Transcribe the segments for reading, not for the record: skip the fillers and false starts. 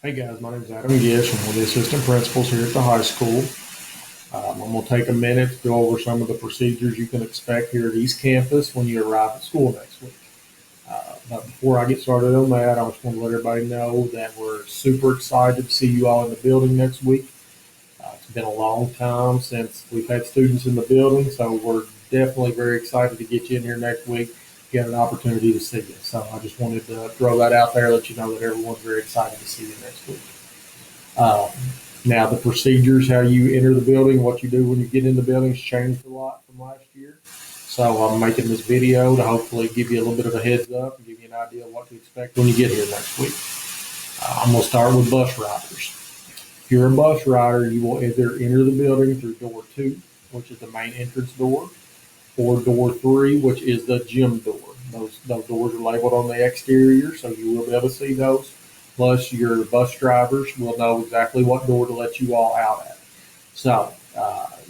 Hey guys, my name is Adam Gish. I'm one of the assistant principals here at the high school. I'm going to take a minute to go over some of the procedures you can expect here at East Campus when you arrive at school next week. But before I get started on that, I just want to let everybody know that we're super excited to see you all in the building next week. It's been a long time since we've had students in the building, so we're definitely very excited to get you in here next week, get an opportunity to see you. So I just wanted to throw that out there, let you know that everyone's very excited to see you next week. Um, Now, the procedures, how you enter the building, what you do when you get in the building has changed a lot from last year. So I'm making this video to hopefully give you a little bit of a heads up and give you an idea of what to expect when you get here next week. I'm going to start with bus riders. If you're a bus rider, you will either enter the building through door 2, which is the main entrance door, or door 3, which is the gym door. Those doors are labeled on the exterior, so you will be able to see those. Plus, your bus drivers will know exactly what door to let you all out at. So,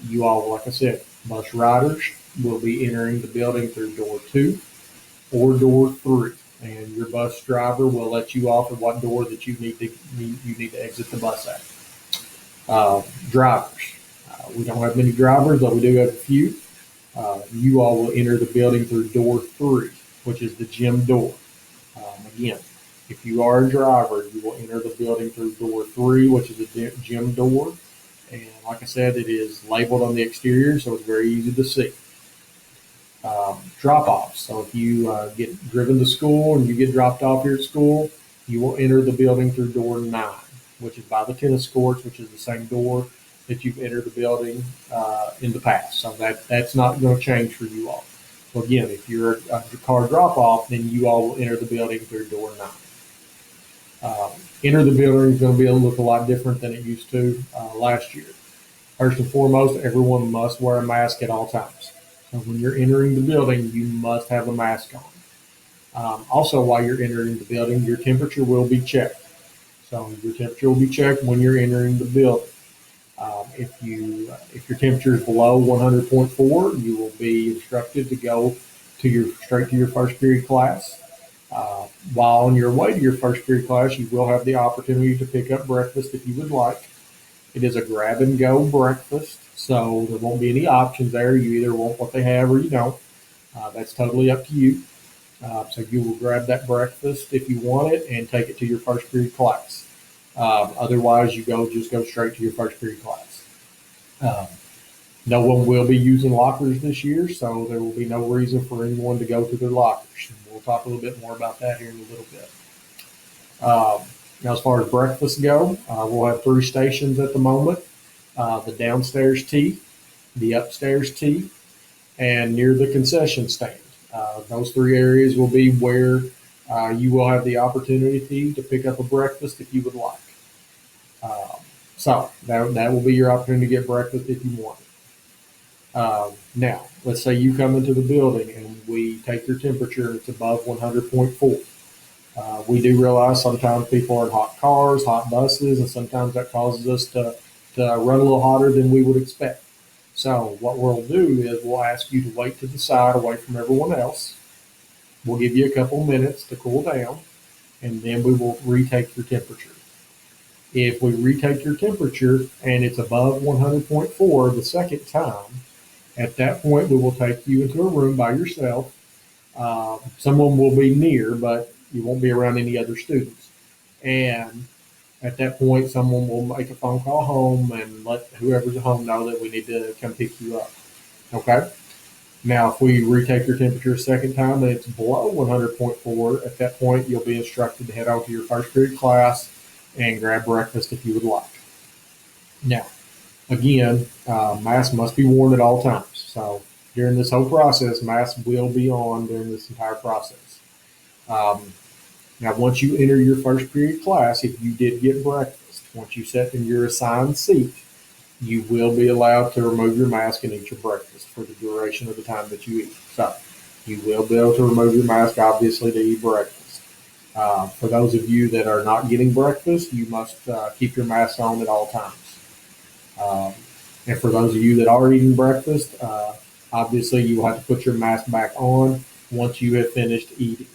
you all, like I said, bus riders will be entering the building through door 2 or door 3, and your bus driver will let you off at what door that you need to exit the bus at. Drivers, we don't have many drivers, but we do have a few. You all will enter the building through door 3, which is the gym door. Again, if you are a driver, you will enter the building through door 3, which is a gym door. And like I said, it is labeled on the exterior, so it's very easy to see. Drop-offs. So if you get driven to school and you get dropped off here at school, you will enter the building through door 9, which is by the tennis courts, which is the same door that you've entered the building in the past. So that's not going to change for you all. So again, if you're a car drop-off, then you all will enter the building through door 9. Enter the building is going to look a lot different than it used to last year. First and foremost, everyone must wear a mask at all times. So when you're entering the building, you must have a mask on. Also, while you're entering the building, your temperature will be checked. So your temperature will be checked when you're entering the building. If your temperature is below 100.4, you will be instructed to go straight to your first period class. While on your way to your first period class, you will have the opportunity to pick up breakfast if you would like. It is a grab and go breakfast, so there won't be any options there. You either want what they have or you don't. That's totally up to you. So you will grab that breakfast if you want it and take it to your first period class. Otherwise, you just go straight to your first period class. No one will be using lockers this year, so there will be no reason for anyone to go to their lockers. We'll talk a little bit more about that here in a little bit. Now, as far as breakfast go, we'll have 3 stations at the moment. The downstairs tea, the upstairs tea, and near the concession stand. Those 3 areas will be where you will have the opportunity to pick up a breakfast if you would like. So that will be your opportunity to get breakfast if you want it. Now, let's say you come into the building and we take your temperature and it's above 100.4. We do realize sometimes people are in hot cars, hot buses, and sometimes that causes us to run a little hotter than we would expect. So what we'll do is we'll ask you to wait to the side away from everyone else. We'll give you a couple minutes to cool down, and then we will retake your temperature. If we retake your temperature and it's above 100.4 the second time, at that point we will take you into a room by yourself. Someone will be near, but you won't be around any other students. And at that point, someone will make a phone call home and let whoever's at home know that we need to come pick you up. Okay? Now, if we retake your temperature a second time and it's below 100.4, at that point, you'll be instructed to head on to your first period class and grab breakfast if you would like. Now, again, masks must be worn at all times. So during this whole process, masks will be on during this entire process. Now, once you enter your first period class, if you did get breakfast, once you sit in your assigned seat, you will be allowed to remove your mask and eat your breakfast for the duration of the time that you eat. So you will be able to remove your mask, obviously, to eat breakfast. For those of you that are not getting breakfast, you must keep your mask on at all times. And for those of you that are eating breakfast, obviously you will have to put your mask back on once you have finished eating.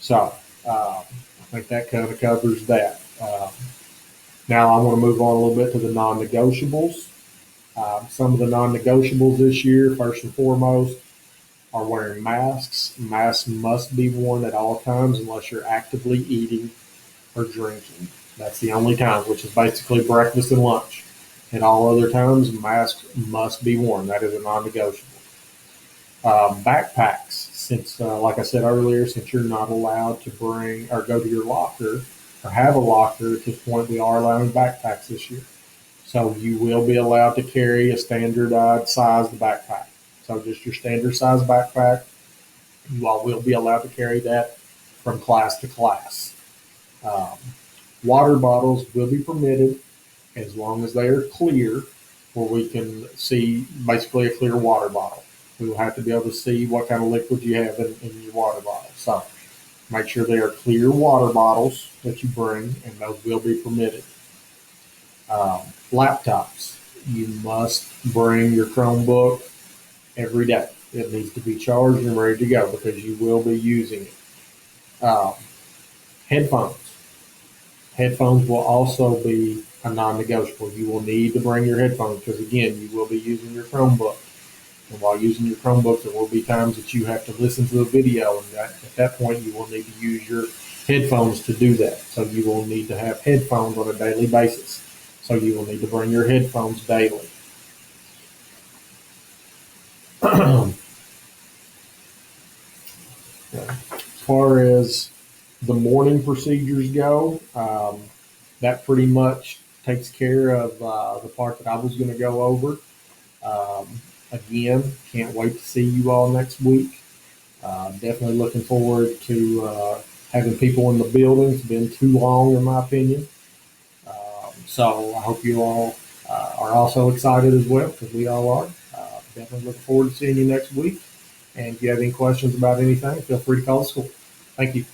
So I think that kind of covers that. Now I want to move on a little bit to the non-negotiables. Some of the non-negotiables this year, first and foremost, are wearing masks. Masks must be worn at all times unless you're actively eating or drinking. That's the only time, which is basically breakfast and lunch. At all other times, masks must be worn. That is a non-negotiable. Backpacks, since, like I said earlier, since you're not allowed to bring or go to your locker or have a locker at this point, we are allowing backpacks this year. So you will be allowed to carry a standardized sized backpack. So just your standard size backpack, you all will be allowed to carry that from class to class. Um, Water bottles will be permitted as long as they are clear, where we can see basically a clear water bottle. We will have to be able to see what kind of liquid you have in your water bottle. So make sure they are clear water bottles that you bring, and those will be permitted. Laptops, you must bring your Chromebook every day. It needs to be charged and ready to go because you will be using it. Headphones. Headphones will also be a non-negotiable. You will need to bring your headphones because, again, you will be using your Chromebook. And while using your Chromebook, there will be times that you have to listen to a video, and at that point, you will need to use your headphones to do that. So you will need to have headphones on a daily basis. So you will need to bring your headphones daily. As far as the morning procedures go, that pretty much takes care of the part that I was going to go over. Um, Again, can't wait to see you all next week. Definitely looking forward to having people in the building. It's been too long, in my opinion. So I hope you all are also excited as well, because we all are. Definitely looking forward to seeing you next week. And if you have any questions about anything, feel free to call the school. Thank you.